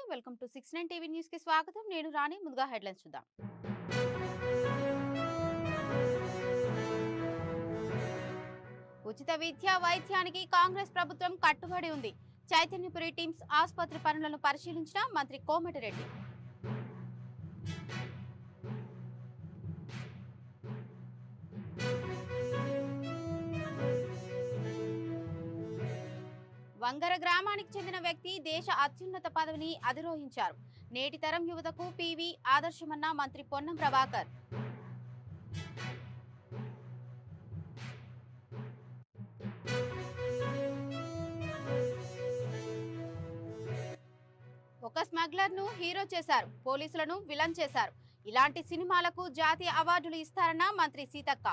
నమస్తే welcome to 69 TV news కి స్వాగతం నేను రాణి ముందుగా హెడ్లైన్స్ చూద్దాం ఉచిత విద్య వైద్యానికి కాంగ్రెస్ ప్రభుత్వం కట్టుబడి ఉంది చైతన్యపురి టీమ్స్ ఆసుపత్రి పనులను పరిశీలించిన మంత్రి కోమటిరెడ్డి వంగర గ్రామానికి చెందిన వ్యక్తి దేశ అత్యున్నత పదవిని అధిరోహించారు నేటి తరం యువతకు పివి ఆదర్శమన్న మంత్రి పొన్నం ప్రభాకర్ ఒక స్మగ్లర్ ను హీరో చేశారు పోలీసులను విలన్ చేశారు ఇలాంటి సినిమాలకు జాతీయ అవార్డులు ఇస్తారన్న మంత్రి సీతక్క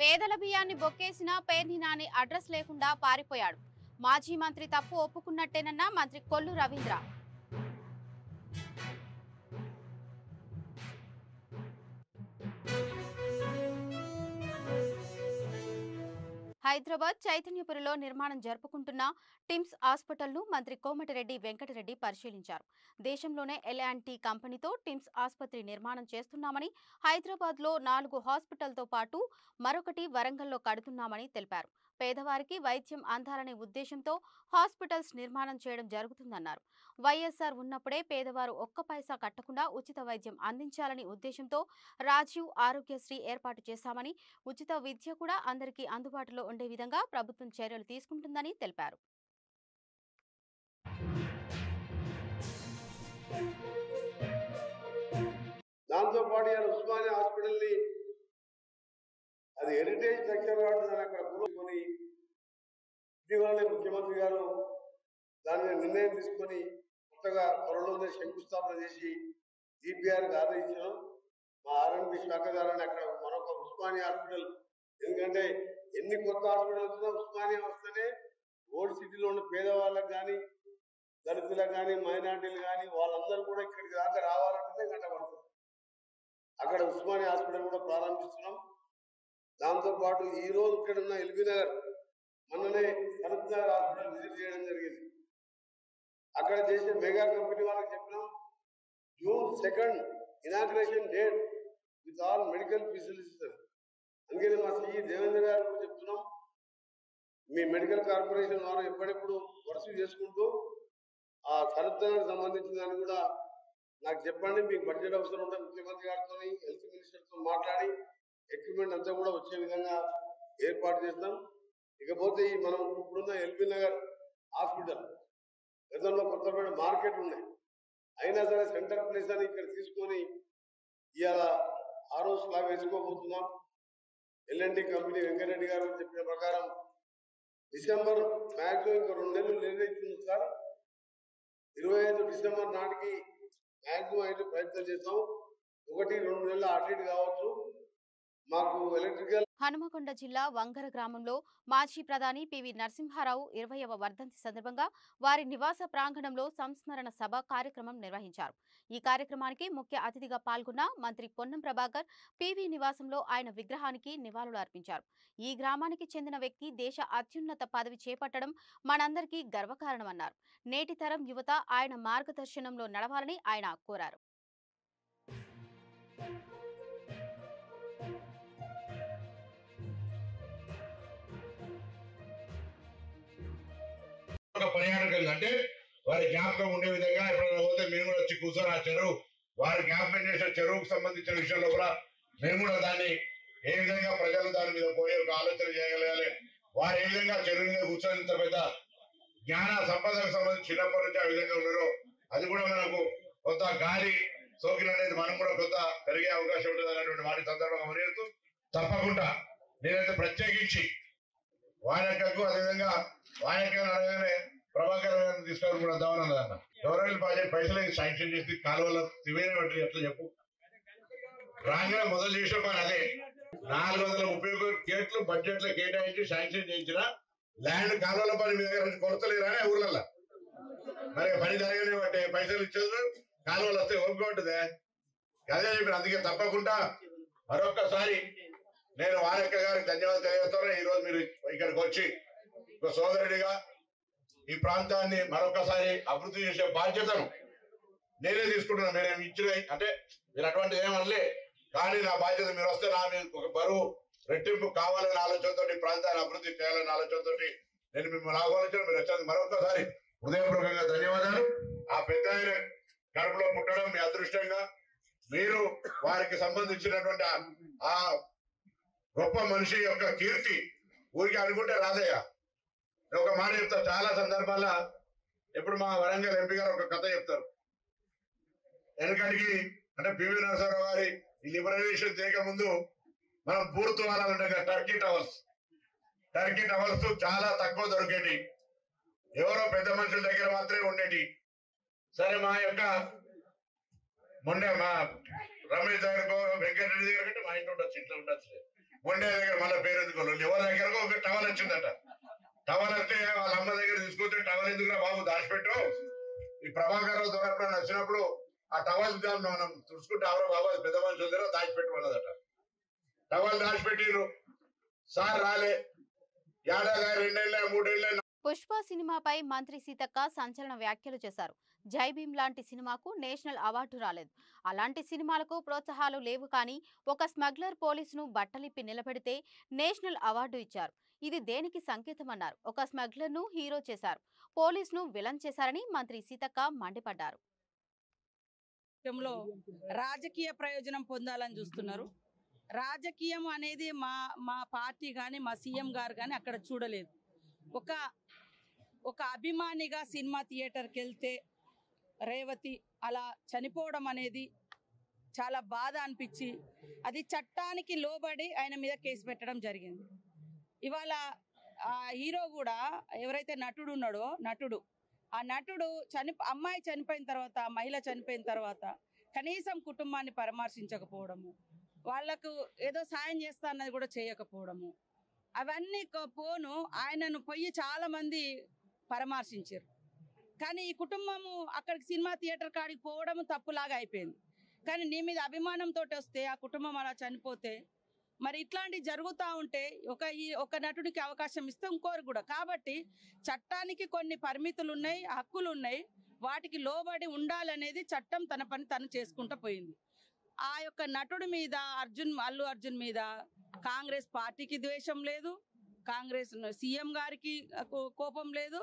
పేదల బియ్యాన్ని బొక్కేసిన పేర్ని నాని అడ్రస్ లేకుండా పారిపోయాడు మాజీ మంత్రి తప్పు ఒప్పుకున్నట్టేనన్న మంత్రి కొల్లు రవీంద్ర హైదరాబాద్ చైతన్యపురిలో నిర్మాణం జరుపుకుంటున్న టిమ్స్ హాస్పిటల్ను మంత్రి కోమటిరెడ్డి వెంకటరెడ్డి పరిశీలించారు దేశంలోనే ఎల్ఎన్టీ కంపెనీతో టిమ్స్ ఆసుపత్రి నిర్మాణం చేస్తున్నామని హైదరాబాద్లో 4 హాస్పిటల్తో పాటు మరొకటి వరంగల్లో కడుతున్నామని తెలిపారు పేదవారికి వైద్యం అందాలనే ఉద్దేశంతో హాస్పిటల్స్ నిర్మాణం చేయడం జరుగుతుందన్నారు వైఎస్ఆర్ ఉన్నప్పుడే పేదవారు ఒక్క పైసా కట్టకుండా ఉచిత వైద్యం అందించాలని ఉద్దేశంతో రాజీవ్ ఆరోగ్యశ్రీ ఏర్పాటు చేశామని ఉచిత విద్య కూడా అందరికీ అందుబాటులో ఉండే విధంగా ప్రభుత్వం చర్యలు తీసుకుంటుందని తెలిపారు దాంతో పాటు ఉస్మానియా హాస్పిటల్ ని అది హెరిటేజ్ స్ట్రక్చర్ కాబట్టి అక్కడ కూరుకొని ఇటీవలనే ముఖ్యమంత్రి గారు దాని మీద నిర్ణయం తీసుకొని కొత్తగా త్వరలోనే శంకుస్థాపన చేసి డిపిఆర్కి ఆదరించడం మా ఆర్ఎండ్బి శాఖ ద్వారా అక్కడ మరొక ఉస్మానియా హాస్పిటల్ ఎందుకంటే ఎన్ని కొత్త హాస్పిటల్ వచ్చినా ఉస్మానియా వస్తేనే ఓల్డ్ సిటీలో ఉన్న పేదవాళ్ళకి కానీ దళితులకు కానీ మైనార్టీలు కానీ వాళ్ళందరూ కూడా ఇక్కడికి దాకా రావాలంటే గంట పడుతుంది అక్కడ ఉస్మానియా హాస్పిటల్ కూడా ప్రారంభిస్తున్నాం దాంతో పాటు ఈ రోజు ఇక్కడ ఉన్న ఎల్బీ నగర్ మొన్ననే శరత్ నగర్ హాస్పిటల్ విజిట్ చేయడం జరిగింది అక్కడ చేసే మెగా కంపెనీ వాళ్ళకి చెప్పినాం June 2nd inauguration date with all medical facilities అందుకని మా సిఈ దేవేంద్ర గారు చెప్తున్నాం మీ మెడికల్ కార్పొరేషన్ వారు ఎప్పటిప్పుడు వర్క్ చేసుకుంటూ ఆ శరత్ నగర్ సంబంధించిన దాన్ని కూడా నాకు చెప్పండి మీకు బడ్జెట్ అవసరం ఉంటే ముఖ్యమంత్రి గారితో హెల్త్ మినిస్టర్తో మాట్లాడి ఎక్విప్మెంట్ అంతా కూడా వచ్చే విధంగా ఏర్పాటు చేస్తాం ఇకపోతే ఈ మనం ఇప్పుడున్న ఎల్బీ నగర్ హాస్పిటల్ గతంలో కొత్తపేట మార్కెట్ ఉన్నాయి అయినా సరే సెంటర్ ప్లేస్ అని ఇక్కడ తీసుకొని ఇవాళ ఆరో స్లాబ్ వేసుకోబోతున్నాం ఎల్ఎన్టీ కంపెనీ వెంకటరెడ్డి గారు చెప్పిన ప్రకారం డిసెంబర్ మ్యాక్సిమం ఇంకా 2 నెలలు లేట్ అవుతుంది సార్ 25 డిసెంబర్ నాటికి మ్యాక్సిమం అయితే ప్రయత్నం చేస్తాం 1-2 నెలలు అటు ఇటు కావచ్చు మాకు ఎలక్ట్రికల్ హనుమకొండ జిల్లా వంగర గ్రామంలో మాజీ ప్రధాని పివి నరసింహారావు 20వ వర్ధంతి సందర్భంగా వారి నివాస ప్రాంగణంలో సంస్మరణ సభ కార్యక్రమం నిర్వహించారు ఈ కార్యక్రమానికి ముఖ్య అతిథిగా పాల్గొన్న మంత్రి పొన్నం ప్రభాకర్ పివి నివాసంలో ఆయన విగ్రహానికి నివాళులు అర్పించారు ఈ గ్రామానికి చెందిన వ్యక్తి దేశ అత్యున్నత పదవి చేపట్టడం మనందరికీ గర్వకారణమన్నారు నేటి తరం యువత ఆయన మార్గదర్శనంలో నడవాలని ఆయన కోరారు పర్యాటకంగా అంటే వారి జ్ఞాపకం ఉండే విధంగా ఎప్పుడైనా పోతే మేము కూడా వచ్చి కూర్చొని ఆ చెరువు వారి జ్ఞాపకం చేసిన చెరువుకు సంబంధించిన విషయంలో కూడా మేము కూడా దాన్ని ఏ విధంగా ప్రజలు దాని మీద పోయే ఒక ఆలోచన చేయగలగాలి వారు ఏ విధంగా చెరువు మీద కూర్చొని ఇంత పెద్ద జ్ఞాన సంపదకు సంబంధించి చిన్నప్పటి నుంచి ఆ విధంగా ఉన్నారో అది కూడా మనకు కొంత గాలి సోకిన అనేది మనం కూడా కొంత పెరిగే అవకాశం ఉంటుంది అనేటువంటి వాటి సందర్భంగా మర్యాదతో తప్పకుండా నేనైతే ప్రత్యేకించి వాయనకు అదేవిధంగా వాయనకు అడగానే ప్రభాకర్ గారిని తీసుకొని కూడా వద్దామన్నదన్న గవర్నమెంట్ ప్రాజెక్ట్ పైసలు శాంక్షన్ చేసి కాలువల తివేన బట్టి ఎట్లా చెప్పు రాగానే మొదలు చేసిన పని అదే 431 కోట్లు బడ్జెట్ లో కేటాయించి శాంక్షన్ చేయించిన ల్యాండ్ కాలువల పని మీ దగ్గర కొలతలేరా ఊర్లలో మరి పని జరగని బట్టి పైసలు ఇచ్చేది కాలువలు వస్తే ఓపిక ఉంటుందే అదే చెప్పి అందుకే తప్పకుండా మరొకసారి నేను వానక్క గారికి ధన్యవాదాలు తెలియజేస్తాను. ఈ రోజు మీరు ఇక్కడికి వచ్చి ఒక సోదరుడిగా ఈ ప్రాంతాన్ని మరొకసారి అభివృద్ధి చేసే బాధ్యతను నేనే తీసుకుంటున్నా. మీరేం ఇచ్చిన అంటే మీరు అటువంటి ఏమనలే, కానీ నా బాధ్యత మీరు వస్తే నా మీద ఒక బరువు రెట్టింపు కావాలనే ఆలోచనతో ప్రాంతాన్ని అభివృద్ధి చేయాలనే ఆలోచనతో నేను మిమ్మల్ని ఆహ్వానించాను. మీరు వచ్చేది మరొకసారి హృదయపూర్వకంగా ధన్యవాదాలు. ఆ పెద్ద ఆయన కడుపులో పుట్టడం మీ అదృష్టంగా, మీరు వారికి సంబంధించినటువంటి ఆ గొప్ప మనిషి యొక్క కీర్తి ఊరికి అనుకుంటే రాదయ్యా. ఒక మాట చెప్తా, చాలా సందర్భాల్లో ఇప్పుడు మా వరంగల్ ఎంపీ గారు ఒక కథ చెప్తారు. వెనకడికి అంటే పివి నరసింహారావు గారి ఈ లిబరలైజేషన్ చేయకముందు మనం పూర్తి వారాలంటే టర్కీ టవల్స్ చాలా తక్కువ దొరికేటి, ఎవరో పెద్ద మనుషుల దగ్గర మాత్రమే ఉండేటి. సరే మా యొక్క మొండే మా రమేష్ దగ్గరకు వెంకటరెడ్డి దగ్గర కంటే మా ఇంట్లో ఉండొచ్చు, ఇంట్లో ఉండొచ్చు. మొండే దగ్గర మళ్ళీ పేరు ఎందుకు ఎవరి దగ్గరకు ఒక టవల్ వచ్చిందట. టవల్ వస్తే వాళ్ళ అమ్మ దగ్గర తీసుకొస్తే టవల్ ఎందుకురా బాబు దాచిపెట్టు, ఈ ప్రభాకర్ రావు దొరకడం వచ్చినప్పుడు ఆ టవల్ మనం తుడుచుకుంటే అవరో బాబు అది పెద్ద మనుషుల దగ్గర దాచిపెట్టుకున్నదట. టవల్ దాచిపెట్టిరు. సార్ రాలే, ఏడాది 2 ఏళ్ళ 3 ఏళ్ళ. పుష్ప సినిమాపై మంత్రి సీతక్క సంచలన వ్యాఖ్యలు చేశారు. జై భీమ్ లాంటి సినిమాకు నేషనల్ అవార్డు రాలేదు. అలాంటి సినిమాలకు ప్రోత్సాహాలు లేవు, కానీ ఒక స్మగ్లర్ పోలీసును బట్టలిప్పి నిలబెడితే నేషనల్ అవార్డు ఇచ్చారు. ఇది దేనికి సంకేతమన్నారు. ఒక స్మగ్లర్ను హీరో చేశారు, పోలీసును విలన్ చేశారని మంత్రి సీతక్క మండిపడ్డారు. రాజకీయ ప్రయోజనం పొందాలని చూస్తున్నారు. రాజకీయం అనేది మా పార్టీ కానీ మా సీఎం గారు కానీ అక్కడ చూడలేదు. ఒక అభిమానిగా సినిమా థియేటర్కి వెళ్తే రేవతి అలా చనిపోవడం అనేది చాలా బాధ అనిపించి అది చట్టానికి లోబడి ఆయన మీద కేసు పెట్టడం జరిగింది. ఇవాళ హీరో కూడా ఎవరైతే నటుడు ఉన్నాడో ఆ నటుడు అమ్మాయి చనిపోయిన తర్వాత, మహిళ చనిపోయిన తర్వాత కనీసం కుటుంబాన్ని పరామర్శించకపోవడము, వాళ్లకు ఏదో సాయం చేస్తా అన్నది కూడా చేయకపోవడము, అవన్నీ పోను ఆయనను పోయి చాలా మంది పరామర్శించారు. కానీ ఈ కుటుంబము అక్కడికి సినిమా థియేటర్ కాడికి పోవడం తప్పులాగా అయిపోయింది. కానీ నీ మీద అభిమానంతో వస్తే ఆ కుటుంబం అలా చనిపోతే మరి ఇట్లాంటివి జరుగుతూ ఉంటే ఒక నటుడికి అవకాశం ఇస్తే ఇంకోరు కూడా. కాబట్టి చట్టానికి కొన్ని పరిమితులు ఉన్నాయి, హక్కులు ఉన్నాయి, వాటికి లోబడి ఉండాలనేది చట్టం తన పని తను చేసుకుంటూ పోయింది. ఆ యొక్క నటుడి మీద అల్లు అర్జున్ మీద కాంగ్రెస్ పార్టీకి ద్వేషం లేదు, కాంగ్రెస్ సీఎం గారికి కోపం లేదు.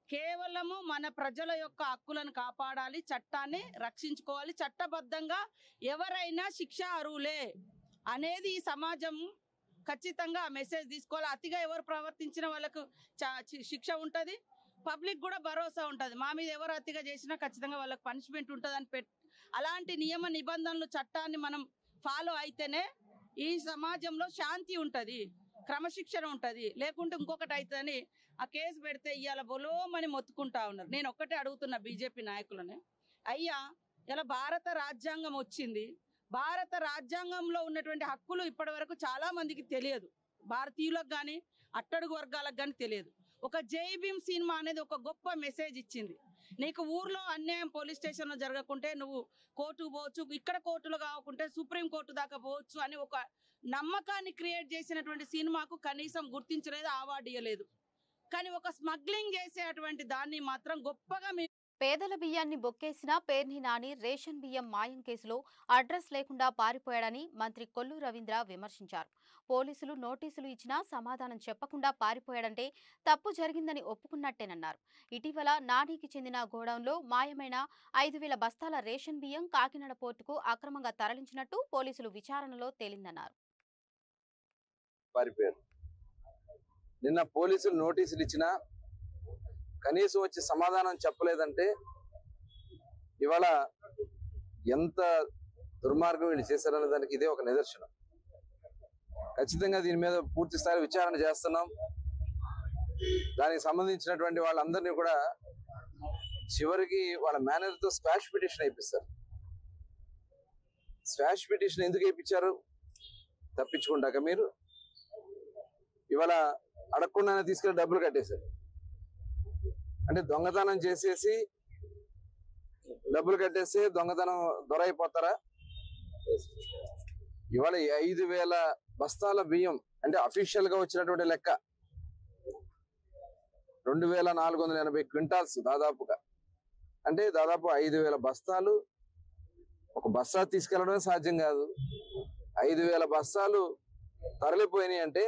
కేవలము మన ప్రజల యొక్క హక్కులను కాపాడాలి, చట్టాన్ని రక్షించుకోవాలి, చట్టబద్ధంగా ఎవరైనా శిక్ష అర్హులే అనేది ఈ సమాజం ఖచ్చితంగా ఆ మెసేజ్ తీసుకోవాలి. అతిగా ఎవరు ప్రవర్తించిన వాళ్ళకు శిక్ష ఉంటుంది, పబ్లిక్ కూడా భరోసా ఉంటుంది. మా మీద ఎవరు అతిగా చేసినా ఖచ్చితంగా వాళ్ళకి పనిష్మెంట్ ఉంటుందని అలాంటి నియమ నిబంధనలు చట్టాన్ని మనం ఫాలో అయితేనే ఈ సమాజంలో శాంతి ఉంటుంది, క్రమశిక్షణ ఉంటుంది. లేకుంటే ఇంకొకటి అవుతుందని ఆ కేసు పెడితే ఇవాళ బొలోమని మొత్తుకుంటా ఉన్నారు. నేను ఒక్కటే అడుగుతున్నా బీజేపీ నాయకులని, అయ్యా ఇలా భారత రాజ్యాంగం వచ్చింది, భారత రాజ్యాంగంలో ఉన్నటువంటి హక్కులు ఇప్పటి వరకు చాలా మందికి తెలియదు, భారతీయులకు కానీ అట్టడుగు వర్గాలకు కానీ తెలియదు. ఒక జై భీమ్ సినిమా అనేది ఒక గొప్ప మెసేజ్ ఇచ్చింది. నీకు ఊర్లో అన్యాయం పోలీస్ స్టేషన్లో జరగకుంటే నువ్వు కోర్టుకు పోవచ్చు, ఇక్కడ కోర్టులో కాకుంటే సుప్రీం కోర్టు దాకా పోవచ్చు అని ఒక నమ్మకాన్ని క్రియేట్ చేసినటువంటి సినిమాకు కనీసం గుర్తించలేదు, అవార్డు ఇవ్వలేదు. కానీ ఒక స్మగ్లింగ్ చేసేటువంటి దాన్ని మాత్రం గొప్పగా పేదల బియ్యాన్ని బొక్కేసిన పేర్ని నాని రేషన్ బియ్యం మాయం కేసులో అడ్రస్ లేకుండా పారిపోయాడని మంత్రి కొల్లు రవీంద్ర విమర్శించారు. పోలీసులు నోటీసులు ఇచ్చినా సమాధానం చెప్పకుండా పారిపోయాడంటే తప్పు జరిగిందని ఒప్పుకున్నట్టేనన్నారు. ఇటీవల నానికి చెందిన గోడౌన్లో మాయమైన 5,000 బస్తాల రేషన్ బియ్యం కాకినాడ పోర్టుకు అక్రమంగా తరలించినట్టు పోలీసులు విచారణలో తేలిందన్నారు. నిన్న పోలీసులు నోటీసులు ఇచ్చినా కనీసం వచ్చి సమాధానం చెప్పలేదంటే ఇవాళ ఎంత దుర్మార్గం వీళ్ళు చేశారనే దానికి ఇదే ఒక నిదర్శనం. ఖచ్చితంగా దీని మీద పూర్తి స్థాయి విచారణ చేస్తున్నాం. దానికి సంబంధించినటువంటి వాళ్ళందరినీ కూడా చివరికి వాళ్ళ మేనేజర్తో స్క్వాష్ పిటిషన్ వేయిస్తారు. స్క్వాష్ పిటిషన్ ఎందుకు వేయించారు? తప్పించుకుంటాక మీరు ఇవాళ అడగకుండానే తీసుకెళ్లి డబ్బులు కట్టేశారు. అంటే దొంగతనం చేసేసి డబ్బులు కట్టేసి దొంగతనం దొరైపోతారా? ఇవాళ 5,000 బస్తాల బియ్యం అంటే అఫీషియల్ గా వచ్చినటువంటి లెక్క 2,480 క్వింటాల్స్ దాదాపుగా, అంటే దాదాపు 5,000 బస్తాలు. ఒక బస్తా తీసుకెళ్లడమే సాధ్యం కాదు, 5,000 బస్తాలు తరలిపోయినాయి అంటే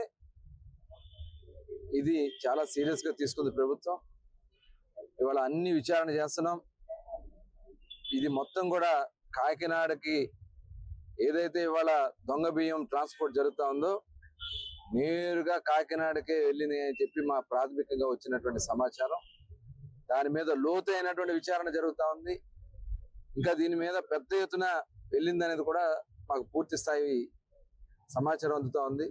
ఇది చాలా సీరియస్ గా తీసుకుంది ప్రభుత్వం. ఇవాళ అన్ని విచారణ చేస్తున్నాం. ఇది మొత్తం కూడా కాకినాడకి ఏదైతే ఇవాళ దొంగ బియ్యం ట్రాన్స్పోర్ట్ జరుగుతా ఉందో నేరుగా కాకినాడకే వెళ్ళింది అని చెప్పి మా ప్రాథమికంగా వచ్చినటువంటి సమాచారం. దాని మీద లోతైనటువంటి విచారణ జరుగుతా ఉంది. ఇంకా దీని మీద పెద్ద ఎత్తున వెళ్ళింది అనేది కూడా మాకు పూర్తి స్థాయి సమాచారం అందుతా ఉంది.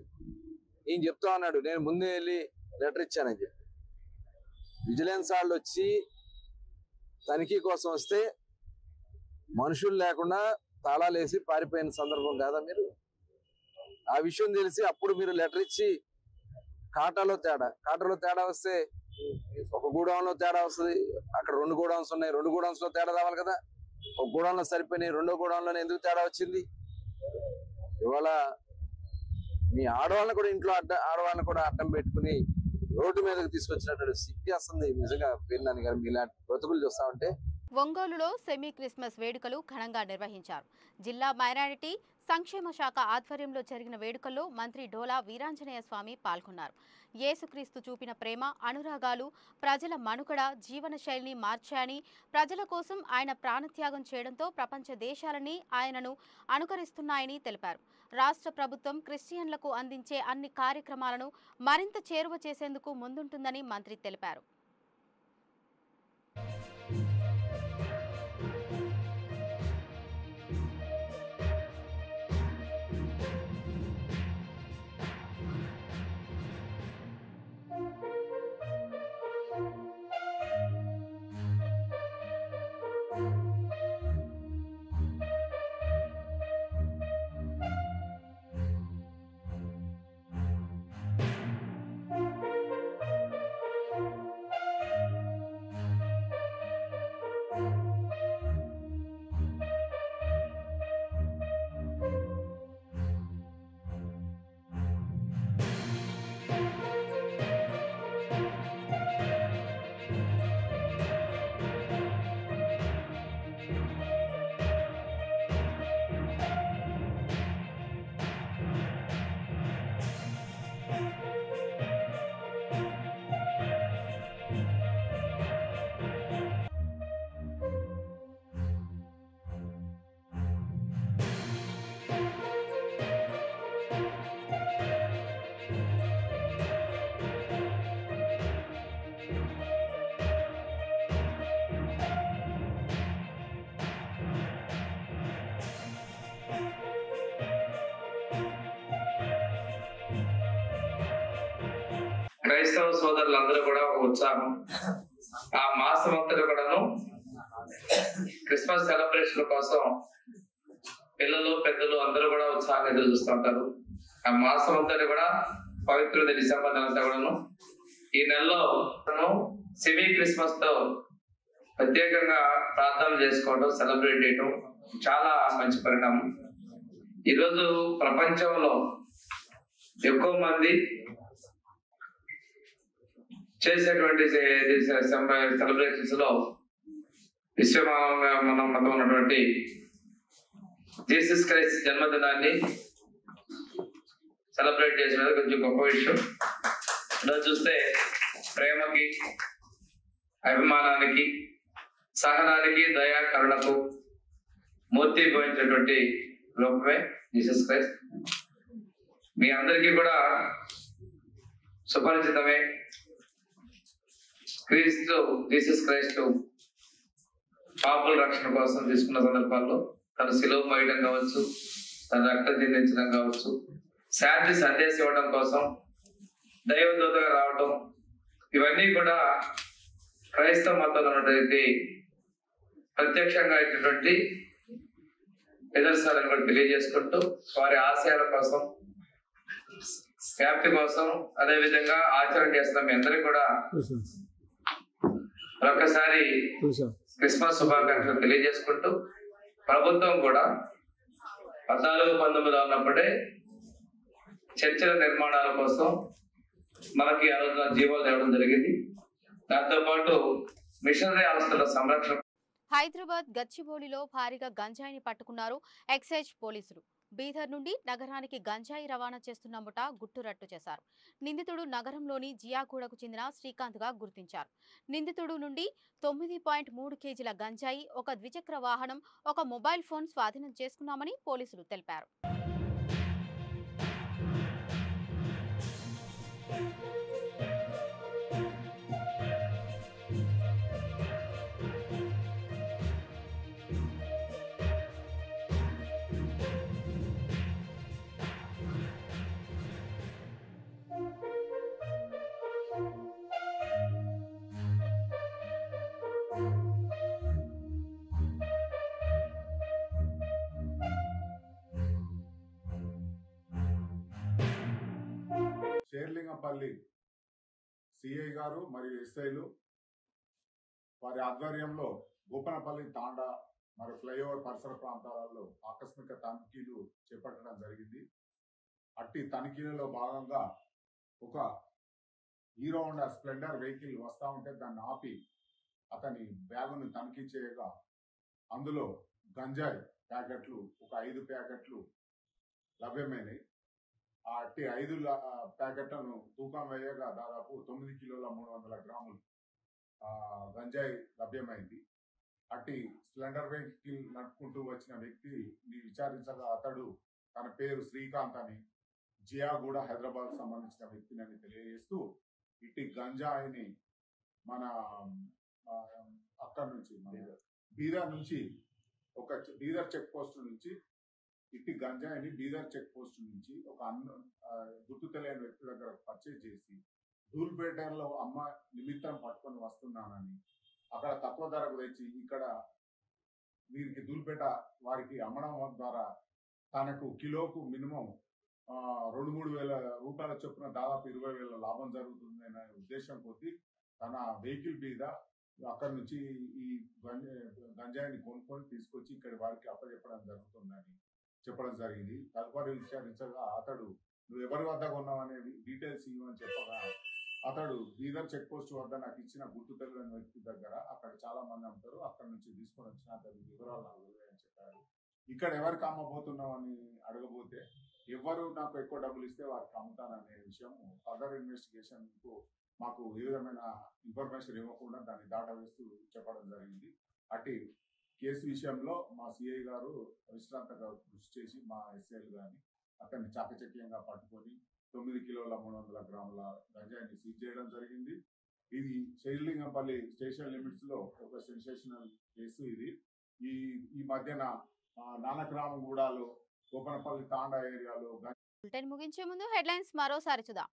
ఈయన చెప్తా ఉన్నాడు నేను ముందే వెళ్ళి లెటర్ ఇచ్చానని చెప్పి. విజిలెన్స్ వాళ్ళు వచ్చి తనిఖీ కోసం వస్తే మనుషులు లేకుండా తాళాలు వేసి పారిపోయిన సందర్భం కాదా మీరు? ఆ విషయం తెలిసి అప్పుడు మీరు లెటర్ ఇచ్చి కాటాలో తేడా వస్తే ఒక గూడౌన్ లో తేడా వస్తుంది, అక్కడ 2 గోడౌన్స్ ఉన్నాయి, 2 గోడౌన్స్ లో తేడా రావాలి కదా. ఒక గోడౌన్ లో సరిపోయినాయి, 2వ గోడౌన్ లోనే ఎందుకు తేడా వచ్చింది? ఇవాళ మీ ఆడవాళ్ళని కూడా ఇంట్లో ఆడవాళ్ళని కూడా అడ్డం పెట్టుకుని రోడ్డు మీదకి తీసుకొచ్చినటువంటి సిగ్గేస్తుంది నిజంగా. పేర్నాని గారు మీలాంటి బ్రతుకులు చూస్తా ఉంటే. ఒంగోలులో సెమీ క్రిస్మస్ వేడుకలు ఘనంగా నిర్వహించారు. జిల్లా మైనారిటీ సంక్షేమ శాఖ ఆధ్వర్యంలో జరిగిన వేడుకల్లో మంత్రి డోలా వీరాంజనేయ స్వామి పాల్గొన్నారు. యేసుక్రీస్తు చూపిన ప్రేమ, అనురాగాలు ప్రజల మనుగడ, జీవన శైలిని మార్చాయని, ప్రజల కోసం ఆయన ప్రాణత్యాగం చేయడంతో ప్రపంచ దేశాలని ఆయనను అనుకరిస్తున్నాయని తెలిపారు. రాష్ట్ర ప్రభుత్వం క్రిస్టియన్లకు అందించే అన్ని కార్యక్రమాలను మరింత చేరువ చేసేందుకు ముందుంటుందని మంత్రి తెలిపారు. క్రైస్తవ సోదరులందరూ కూడా ఒక ఉత్సాహం. ఆ మాసం అంతటి కూడాను క్రిస్మస్ సెలబ్రేషన్ కోసం పిల్లలు పెద్దలు అందరూ కూడా ఉత్సాహంగా ఎదురు చూస్తూ ఉంటారు. ఆ మాసం అంతటి కూడా పవిత్ర డిసెంబర్ నెలంతా కూడాను ఈ నెలలో సెమీ క్రిస్మస్ తో ప్రత్యేకంగా ప్రార్థనలు చేసుకోవడం, సెలబ్రేట్ చేయడం చాలా మంచి పరిణామం. ఈరోజు ప్రపంచంలో ఎక్కువ మంది చేసేటువంటి సెలబ్రేషన్స్ లో మన మతం ఉన్నటువంటి జీసస్ క్రైస్ట్ జన్మదినాన్ని సెలబ్రేట్ చేసినది కొంచెం గొప్ప విషయం. ఇలా చూస్తే ప్రేమకి, అభిమానానికి, సహనానికి, దయా కరుణకు మూర్తి పోయించినటువంటి రూపమే జీసస్ క్రైస్ట్. మీ అందరికీ కూడా సుపరిచితమే. జీసస్ క్రైస్ట్ పాపుల రక్షణ కోసం తీసుకున్న సందర్భాల్లో తన శిలువ మోయడం కావచ్చు, తన రక్తం చిందించడం కావచ్చు, శాంతి సందేశం ఇవ్వడం కోసం దైవదూతగా రావటం, ఇవన్నీ కూడా క్రైస్తవ మతంలో ఉన్నటువంటి ప్రత్యక్షంగా ఇచ్చినటువంటి నిదర్శనాలను కూడా తెలియజేసుకుంటూ వారి ఆశయాల కోసం, వ్యాప్తి కోసం, అదే విధంగా ఆచరణ చేస్తున్న మీ అందరికీ కూడా మరొకసారి క్రిస్మస్ శుభాకాంక్షలు తెలియజేసుకుంటూ ప్రభుత్వం కూడా 14-19 ఉన్నప్పుడే చర్చల నిర్మాణాల కోసం మనకి ఆ రోజున జీవోలు తేవడం జరిగింది. దాంతోపాటు మిషనరీ ఆస్తుల సంరక్షణ. హైదరాబాద్ గచ్చిబౌలిలో భారీగా గంజాయిని పట్టుకున్నారు ఎక్సైజ్ పోలీసులు. బీదర్ నుండి నగరానికి గంజాయి రవాణా చేస్తున్న ముఠా గుట్టురట్టు చేశారు. నిందితుడు నగరంలోని జియాగూడకు చెందిన శ్రీకాంత్ గా గుర్తించారు. నిందితుడు నుండి 9.3 కేజీల గంజాయి, ఒక ద్విచక్ర వాహనం, ఒక మొబైల్ ఫోన్ స్వాధీనం చేసుకున్నామని పోలీసులు తెలిపారు. షేర్లింగంపల్లి సిఐ గారు మరియు ఎస్ఐలు వారి ఆధ్వర్యంలో గోపనపల్లి తాండా మరియు ఫ్లైఓవర్ పరిసర ప్రాంతాలలో ఆకస్మిక తనిఖీలు చేపట్టడం జరిగింది. అట్టి తనిఖీలలో భాగంగా ఒక హీరో హోండా స్ప్లెండర్ వెహికల్ వస్తూ ఉంటే దాన్ని ఆపి అతని బ్యాగును తనిఖీ చేయగా అందులో గంజాయి ప్యాకెట్లు, ఒక 5 ప్యాకెట్లు లభ్యమైనవి. ఆ అట్టి 5 ప్యాకెట్లను తూకం వేయగా దాదాపు 9 కిలోల 300 గ్రాములు గంజాయి లభ్యమైంది. అట్టి స్ప్లెండర్ వెహికల్ నడుపుకుంటూ వచ్చిన వ్యక్తిని విచారించగా అతడు తన పేరు శ్రీకాంత్ అని, జియాగూడ హైదరాబాద్ సంబంధించిన వ్యక్తిని అని తెలియజేస్తూ ఇట్టి గంజాయిని మన అక్కడి నుంచి బీదర్ నుంచి బీదర్ చెక్ పోస్ట్ నుంచి ఇట్టి గంజాయిని బీదర్ చెక్ పోస్ట్ నుంచి ఒక గుర్తు తెలియని వ్యక్తి దగ్గర పర్చేజ్ చేసి ధూల్పేటలో అమ్మ నిమిత్తం పట్టుకొని వస్తున్నానని, అక్కడ తక్కువ ధరకు తెచ్చి ఇక్కడ వీరికి ధూల్పేట వారికి అమ్మడం ద్వారా తనకు కిలోకు మినిమం 2-3 వేల రూపాయల చొప్పున దాదాపు 20,000 లాభం జరుగుతుందనే ఉద్దేశం కొద్ది తన వెహికల్ మీద అక్కడి నుంచి ఈ గంజాయిని కొనుక్కొని తీసుకొచ్చి ఇక్కడ వారికి అప్పచెప్పడం జరుగుతుందని చెప్పడం జరిగింది. తదుపరి విచారించగా అతడు నువ్వు ఎవరి వద్ద కొన్నావు డీటెయిల్స్ ఇవ్వమని చెప్పగా అతడు బీదర్ చెక్ పోస్ట్ వద్ద నాకు ఇచ్చిన గుర్తు తెలియని వ్యక్తి దగ్గర అక్కడ చాలా మంది అమ్ముతారు, అక్కడి నుంచి తీసుకొని వచ్చిన అతని వివరాలు నాకు అని చెప్పారు. ఇక్కడ ఎవరికి అమ్మబోతున్నావు అని అడగబోతే ఎవరు నాకు ఎక్కువ డబ్బులు ఇస్తే వారికి అమ్ముతాననే విషయం ఫర్దర్ ఇన్వెస్టిగేషన్ మాకు ఏ విధమైన ఇన్ఫర్మేషన్ ఇవ్వకుండా దాన్ని దాటవేస్తూ చెప్పడం జరిగింది. అటు కేసు విషయంలో మా సిఐ గారు విశ్రాంతంగా కృషి చేసి మా ఎస్ఐలు కానీ అతన్ని చాకచక్యంగా పట్టుకొని 9 కిలోల 300 గ్రాముల గంజాయిని సీజ్ చేయడం జరిగింది. ఇది షేర్లింగంపల్లి స్టేషన్ లిమిట్స్ లో ఒక సెన్సేషనల్ కేసు. ఇది ఈ మధ్యన నానక్రామగూడలో గోపనపల్లి తాండా ఏరియాలో. బులెటిన్ ముగించే ముందు హెడ్లైన్స్ మరోసారి చూద్దాం.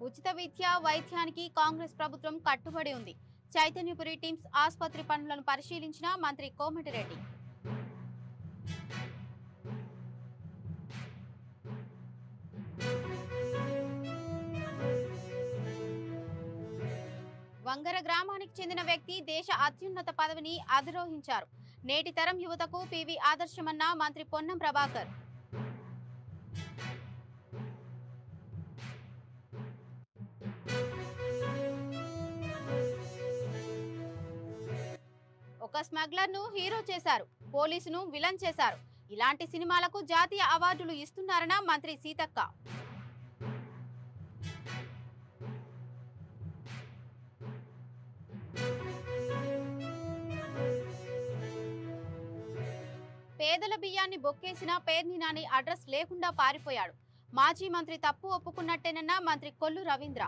ఉచిత విద్య వైద్యానికి కాంగ్రెస్ ప్రభుత్వం కట్టుబడి ఉంది. చైతన్యపురి టిమ్స్ ఆసుపత్రి పనులను పరిశీలించిన మంత్రి కోమటిరెడ్డి. వంగర గ్రామానికి చెందిన వ్యక్తి దేశ అత్యున్నత పదవిని అధిరోహించారు. నేటి తరం యువతకు పివి ఆదర్శమన్న మంత్రి పొన్నం ప్రభాకర్. ఒక స్మగ్లర్ ను హీరో చేశారు, పోలీసును విలన్ చేశారు. ఇలాంటి సినిమాలకు జాతీయ అవార్డులు ఇస్తున్నారన్న మంత్రి సీతక్క. పేదల బియ్యాన్ని బొక్కేసిన పేర్ని నాని అడ్రస్ లేకుండా పారిపోయాడు. మాజీ మంత్రి తప్పు ఒప్పుకున్నట్టేనన్న మంత్రి కొల్లు రవీంద్ర.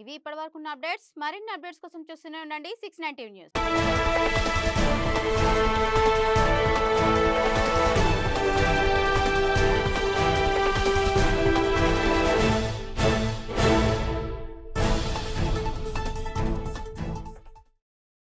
ఇవి ఇప్పటివరకు ఉన్న అప్డేట్స్. మరిన్ని అప్డేట్స్ కోసం చూస్తూనే ఉండండి 690 న్యూస్.